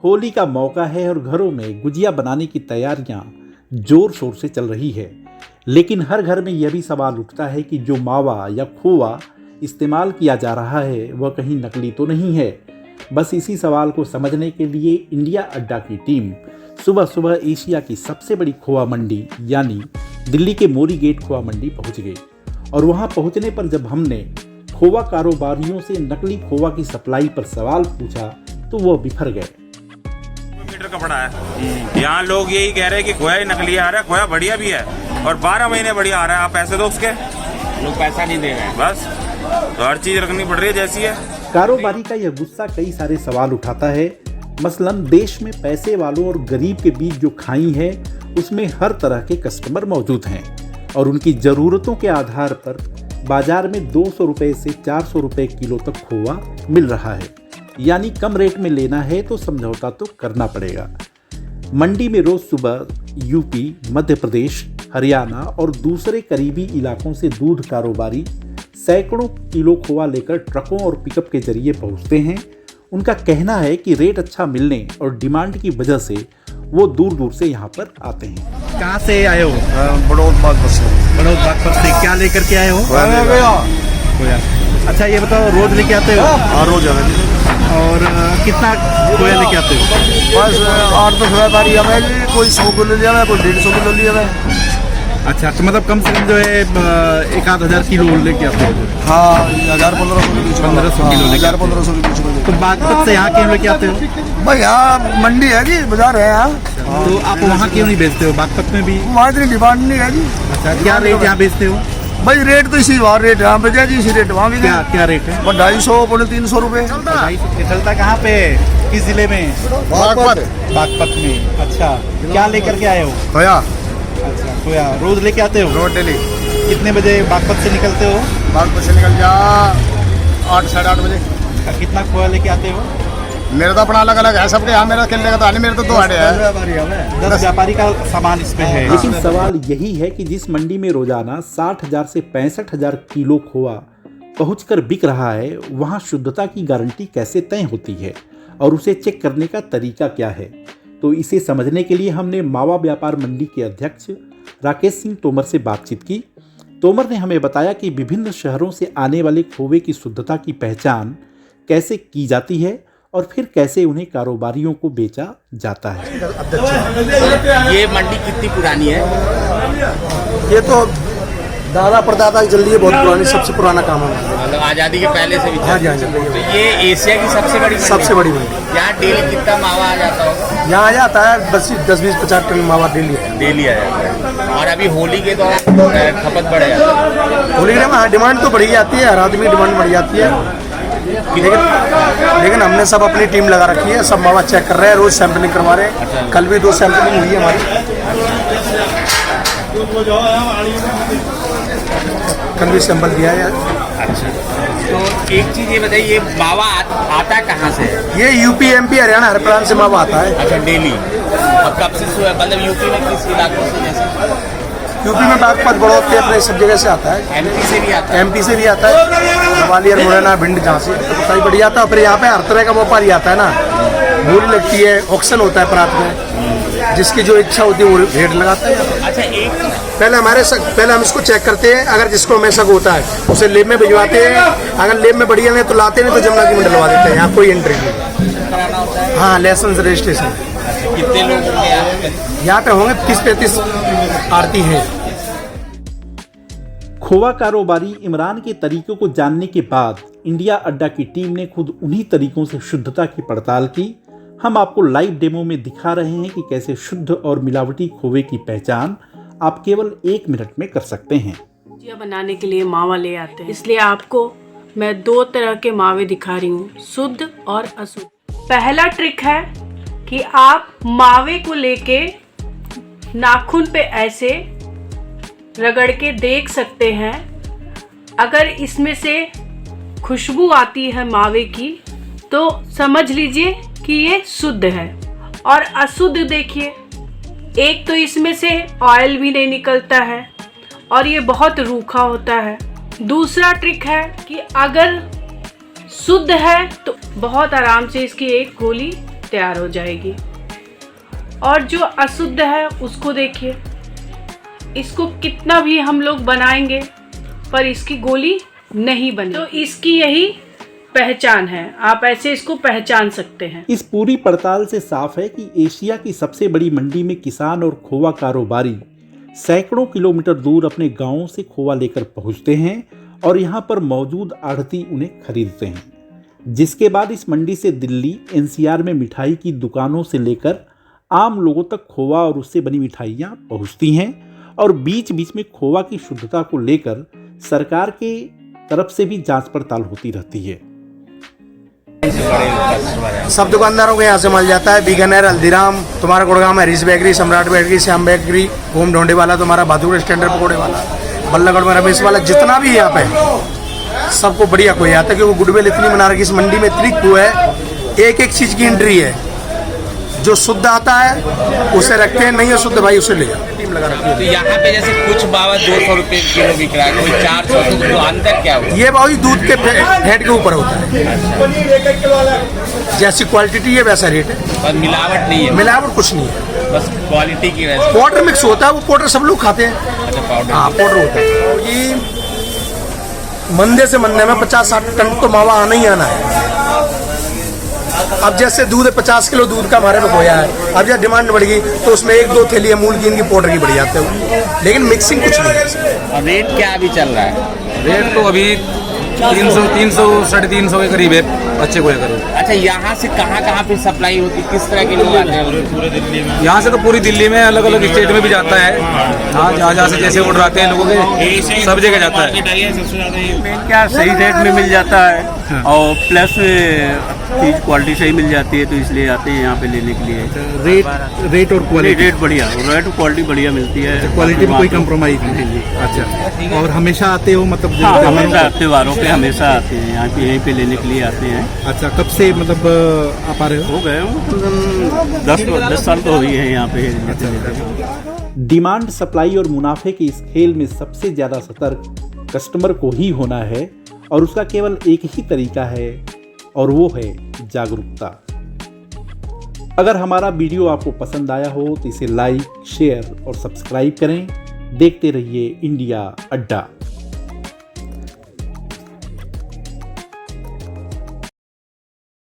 होली का मौका है और घरों में गुजिया बनाने की तैयारियां जोर शोर से चल रही है। लेकिन हर घर में यह भी सवाल उठता है कि जो मावा या खोवा इस्तेमाल किया जा रहा है वह कहीं नकली तो नहीं है। बस इसी सवाल को समझने के लिए इंडिया अड्डा की टीम सुबह सुबह एशिया की सबसे बड़ी खोआ मंडी यानी दिल्ली के मोरी गेट खोआ मंडी पहुंच गए। और वहां पहुंचने पर जब हमने खोवा कारोबारियों से नकली खोवा की सप्लाई पर सवाल पूछा तो वो बिफर गए। मीटर का पड़ा है, यहाँ लोग यही कह रहे हैं कि खोया ही नकली आ रहा है, खोया बढ़िया भी है और 12 महीने बढ़िया आ रहा है। आप पैसे दो उसके, लोग पैसा नहीं दे रहे हैं। बस तो हर चीज रखनी पड़ रही है जैसी है। कारोबारी का यह गुस्सा कई सारे सवाल उठाता है। मसलन देश में पैसे वालों और गरीब के बीच जो खाई है उसमें हर तरह के कस्टमर मौजूद हैं और उनकी ज़रूरतों के आधार पर बाजार में 200 रुपये से 400 रुपये किलो तक खोआ मिल रहा है। यानी कम रेट में लेना है तो समझौता तो करना पड़ेगा। मंडी में रोज़ सुबह यूपी, मध्य प्रदेश, हरियाणा और दूसरे करीबी इलाकों से दूध कारोबारी सैकड़ों किलो खोआ लेकर ट्रकों और पिकअप के जरिए पहुंचते हैं। उनका कहना है कि रेट अच्छा मिलने और डिमांड की वजह से वो दूर दूर से यहाँ पर आते हैं। कहाँ से आए हो? बड़ौद बागपत से। बड़ौद बागपत से क्या लेकर के आए हो? खोया। अच्छा ये बताओ, रोज लेके आते हो? हाँ रोज आवे जी। और कितना खोया लेके आते हो? बस 8-10 व्यापारी हमें जी, कोई 100 किलो लिया है, कोई 150 किलो लिया है। अच्छा तो मतलब कम से कम जो है 1,000 किलो लेके आते हो? हाँ 1000-1500 के बीच में। 1500 किलो लेके 1000-1500 के बीच में। तो बागपत से यहाँ क्यों लेके आते हो? भाई यहाँ मंडी है जी, बाजार है यहाँ। तो आप वहाँ क्यों नहीं बेचते हो? बागपत में भी वहाँ इतनी डिमांड नहीं है जी। अच्छा क्या रेट यहाँ बेचते हो? भाई रेट तो इसी बार रेट यहाँ पे जाए जी, इसी रेट वहाँ भी क्या क्या रेट है? 250 300 रुपये। चलता कहाँ पे, किस जिले में? बागपत में। अच्छा क्या लेकर के आए हो? खोया। अच्छा खोया रोज लेके आते हो? रोज डेली। कितने बजे बागपत से निकलते हो? बागपत से निकल जा 8-8:30 बजे। कितना खोया लेके आते हो? मेरा तो अपना अलग अलग है, सबके यहाँ मेरा खेलने का तो मेरे तो 2 आड़े है। 10 व्यापारी का सामान इसमें है। लेकिन सवाल यही है कि जिस मंडी में रोजाना 60,000 से 65,000 किलो खोआ पहुंचकर बिक रहा है वहां शुद्धता की गारंटी कैसे तय होती है और उसे चेक करने का तरीका क्या है। तो इसे समझने के लिए हमने मावा व्यापार मंडी के अध्यक्ष राकेश सिंह तोमर से बातचीत की। तोमर ने हमें बताया कि विभिन्न शहरों से आने वाले खोवे की शुद्धता की पहचान कैसे की जाती है और फिर कैसे उन्हें कारोबारियों को बेचा जाता है। ये मंडी कितनी पुरानी है? ये तो दादा परदादा की चल रही है, बहुत पुरानी, सबसे पुराना काम है। मतलब आज़ादी के पहले से भी हाँ जी, हाँ जी। तो ये एशिया की सबसे बड़ी मंडी? सबसे बड़ी मंडी। यहाँ डेली कितना मावा आ जाता होगा? यहाँ आ जाता है 10-20-50 टन मावा डेली है। डेली आ जाता है। और अभी होली के दौरान खपत बढ़ जाता है। होली के में डिमांड तो बढ़ी जाती है, हर आदमी डिमांड बढ़ जाती है। लेकिन हमने सब अपनी टीम लगा रखी है, सब मावा चेक कर रहे हैं, रोज सैंपलिंग करवा रहे हैं। कल भी 2 सैंपलिंग हुई है हमारी। कल भी सैंपल दिया है। अच्छा तो एक चीज़ ये बताइए, ये मावा आता कहाँ से है? ये यूपी, एमपी, हरियाणा हर प्रांत से मावा आता है। अच्छा डेली। और कब से मतलब यूपी में किस इलाकों से? जैसे यूपी में बागपत, बड़ौद के अपने सब जगह से आता है। एमपी से भी आता है? एमपी से भी आता है, ग्वालियर, मुरैना, भिंड, झांसी तो बताई बढ़ जाता है। फिर यहाँ पे हर तरह का व्यापारी आता है ना, भूल लगती है, ऑक्शन होता है प्रांत में, जिसकी जो इच्छा होती है वो रेट लगाता है। अच्छा एक पहले हम इसको चेक करते हैं, अगर जिसको हमें शक होता है उसे लेब में भिजवाते हैं। अगर लेब में बढ़िया नहीं तो लाते नहीं तो जमुना की में डलवा देते हैं। यहाँ कोई एंट्री नहीं। हाँ लाइसेंस रजिस्ट्रेशन। कितने लोग होंगे यहाँ पे? होंगे 30-35 आरती हैं। खोवा कारोबारी इमरान के तरीकों को जानने के बाद इंडिया अड्डा की टीम ने खुद उन्हीं तरीकों से शुद्धता की पड़ताल की। हम आपको लाइव डेमो में दिखा रहे हैं कि कैसे शुद्ध और मिलावटी खोवे की पहचान आप केवल 1 मिनट में कर सकते हैं। गुजिया बनाने के लिए मावा ले आते हैं, इसलिए आपको मैं 2 तरह के मावे दिखा रही हूँ, शुद्ध और अशुद्ध। पहला ट्रिक है कि आप मावे को लेके नाखून पे ऐसे रगड़ के देख सकते हैं। अगर इसमें से खुशबू आती है मावे की तो समझ लीजिए कि ये शुद्ध है। और अशुद्ध देखिए, एक तो इसमें से ऑयल भी नहीं निकलता है और ये बहुत रूखा होता है। दूसरा ट्रिक है कि अगर शुद्ध है तो बहुत आराम से इसकी एक गोली तैयार हो जाएगी। और जो अशुद्ध है उसको देखिए, इसको कितना भी हम लोग बनाएंगे पर इसकी गोली नहीं बनी। तो इसकी यही पहचान है, आप ऐसे इसको पहचान सकते हैं। इस पूरी पड़ताल से साफ है कि एशिया की सबसे बड़ी मंडी में किसान और खोवा कारोबारी सैकड़ों किलोमीटर दूर अपने गांवों से खोवा लेकर पहुंचते हैं और यहां पर मौजूद आढ़ती उन्हें खरीदते हैं, जिसके बाद इस मंडी से दिल्ली एनसीआर में मिठाई की दुकानों से लेकर आम लोगों तक खोवा और उससे बनी मिठाइयां पहुंचती हैं। और बीच बीच में खोवा की शुद्धता को लेकर सरकार के तरफ से भी जांच पड़ताल होती रहती है। सब दुकानदारों के यहाँ से माल जाता है। बीकानेर, हल्दीराम, तुम्हारा गुड़गांव में हरीश बेकरी, सम्राट बेकरी, श्याम बेकरी, होम ढोंडे वाला, तुम्हारा बहादुर स्टैंडर्ड पकौड़े वाला, बल्लागढ़ में रमेश वाला, जितना भी यहाँ पे सबको बढ़िया कोई आता है, क्योंकि गुडविल इतनी बना रखी इस मंडी में, इतनी को है, एक एक चीज की एंट्री है। जो शुद्ध आता है उसे रखते हैं, नहीं है शुद्ध भाई उसे ले जाओ। टीम लगा रखी है। तो यहाँ पे जैसे कुछ बाबा 200 रुपए किलो बिक रहा है, कोई 400, तो अंदर क्या हुआ? ये भाई दूध के फैट के ऊपर होता है, जैसी क्वालिटी है वैसा रेट है। और मिलावट नहीं है? मिलावट कुछ नहीं है, बस क्वालिटी की वजह से। पाउडर मिक्स होता है, वो पाउडर सब लोग खाते हैं। अच्छा, पाउडर। हाँ, पाउडर होता है। और ये मंदे से मंदे में 50-60 टन तो मावा आना ही आना है। अब जैसे दूध 50 किलो दूध का हमारे पे खोया है, अब जब डिमांड बढ़ गई तो उसमें 1-2 थैली अमूल की इनकी पाउडर की बढ़ जाते हैं, लेकिन मिक्सिंग कुछ नहीं है। और रेट क्या अभी चल रहा है? रेट तो अभी 300, 300-350 के करीब है, अच्छे को करीब। अच्छा, यहाँ से कहाँ पे सप्लाई होती है, किस तरह के लोग आते हैं? पूरे दिल्ली में? यहाँ से तो पूरी दिल्ली में, अलग अलग स्टेट में भी जाता है। हाँ, जहाँ से जैसे ऑर्डर आते हैं लोगों के, सब जगह जाता है। क्या सही रेट में मिल जाता है और प्लस चीज क्वालिटी सही मिल जाती है, तो इसलिए आते हैं यहाँ पे लेने के लिए। रेट और क्वालिटी? रेट बढ़िया, रेट और क्वालिटी बढ़िया मिलती है। क्वालिटी में कोई कंप्रोमाइज नहीं? अच्छा, और हमेशा आते हो मतलब? हाँ, हमेशा त्योहारों पे हमेशा आते हैं यहाँ पे, यहीं पे लेने के लिए आते हैं। अच्छा, कब से मतलब आप आ रहे हो? गए हो 10 साल तो हुई है यहाँ पे। डिमांड, सप्लाई और मुनाफे के इस खेल में सबसे ज़्यादा सतर्क कस्टमर को ही होना है और उसका केवल एक ही तरीका है और वो है जागरूकता। अगर हमारा वीडियो आपको पसंद आया हो तो इसे लाइक, शेयर और सब्सक्राइब करें। देखते रहिए इंडिया अड्डा।